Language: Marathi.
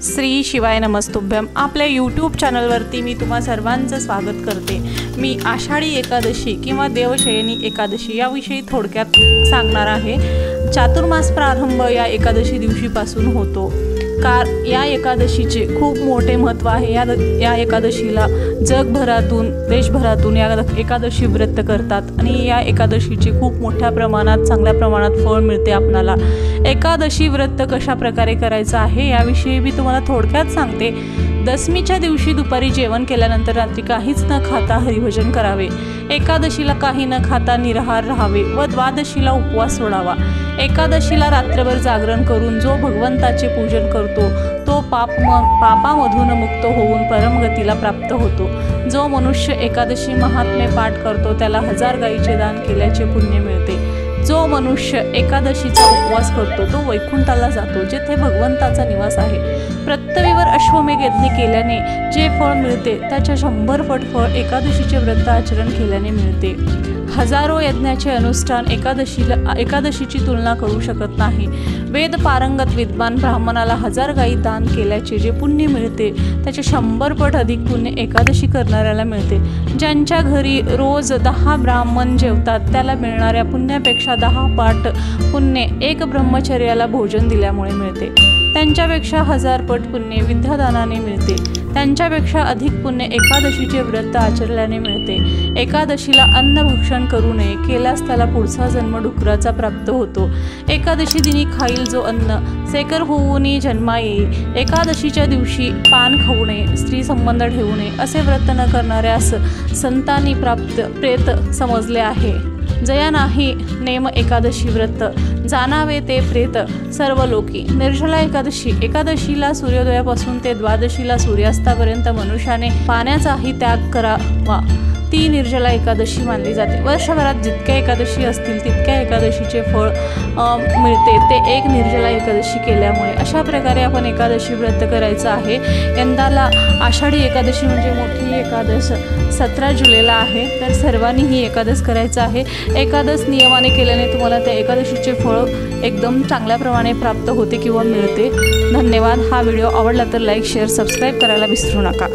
श्री शिवाय नमस्तुभ्यम। आपल्या यूट्यूब चॅनलवरती मी तुम्हा सर्वांचं स्वागत करते। मी आषाढी एकादशी किंवा देवशयनी एकादशी याविषयी थोडक्यात सांगणार आहे। चातुर्मास प्रारंभ या एकादशी दिवशीपासून होतो। या एकादशीचे खूप मोठे महत्त्व आहे। या एकादशीला जगभरातून देशभरातून या एकादशी व्रत करतात आणि या एकादशीचे खूप मोठ्या प्रमाणात चांगल्या प्रमाणात फळ मिळते आपणाला। एकादशी व्रत कशा प्रकारे करायचं आहे याविषयी मी तुम्हाला थोडक्यात सांगते। दशमीच्या दिवशी दुपारी जेवण केल्यानंतर रात्री काहीच न खाता हरिभजन करावे। एकादशीला काही न खाता निराहार राहावे व द्वादशीला उपवास सोडावा। एकादशीला रात्रभर जागरण करून जो भगवंताचे पूजन करतो तो पापामधून मुक्त होऊन परमगतीला प्राप्त होतो। जो मनुष्य एकादशी महात्म्य पाठ करतो त्याला 1000 गायीचे दान केल्याचे पुण्य मिळते। जो मनुष्य एकादशीचा उपवास करतो तो वैकुंठाला जातो जेथे भगवंताचा निवास आहे। पृथ्वीवर अश्वमेध यज्ञ केल्याने जे फळ मिळते त्याच्या 100 पट फळ एकादशीचे व्रत आचरण केल्याने मिळते। हजारो यज्ञाचे अनुष्ठान एकादशीची तुलना करू शकत नाही। वेद पारंगत विद्वान ब्राह्मणाला 1000 गायी दान केल्याचे जे पुण्य मिळते त्याचे 100 पट अधिक पुण्य एकादशी करणाऱ्याला मिळते। ज्यांच्या घरी रोज 10 ब्राह्मण जेवतात त्याला मिळणाऱ्या पुण्यापेक्षा 10 पट पुण्य एक ब्रह्मचर्याला भोजन दिल्यामुळे मिळते। त्यांच्यापेक्षा 1000 पट पुण्य विद्यादानाने मिळते। त्यांच्यापेक्षा अधिक पुण्य एकादशीचे व्रत आचरल्याने मिळते। एकादशीला अन्न भक्षण करू नये, केल्यास त्याला पुढचा जन्म डुकराचा प्राप्त होतो। एकादशी दिनी खाईल जो अन्न सेकर होऊन जन्मा येईल। एकादशीच्या दिवशी पान खाऊ नये, स्त्री संबंध ठेवू नये असे व्रत न करणाऱ्यास संतांनी प्रेत समजले आहे। जया नाही नेम एकादशी व्रत जानावे ते प्रेत सर्व लोकी। निर्जला एकादशीला सूर्योदयापासून ते द्वादशीला सूर्यास्तापर्यंत मनुष्याने पाण्याचाही त्याग करावा ती निर्जला एकादशी मानली जाते। वर्षभरात जितक्या एकादशी असतील तितक्या एकादशीचे फळ मिळते ते एक निर्जला एकादशी केल्यामुळे। अशा प्रकारे आपण एकादशी व्रत करायचं आहे। यंदाला आषाढी एकादशी म्हणजे मोठी एकादश 17 जुलैला आहे, तर सर्वांनी ही एकादश करायचं आहे। एकादश नियमाने केल्याने तुम्हाला त्या एकादशीचे फळ एकदम चांगल्या प्रमाणे प्राप्त होते किंवा मिळते। धन्यवाद। हा व्हिडिओ आवडला तर लाईक शेअर सबस्क्राईब करायला विसरू नका।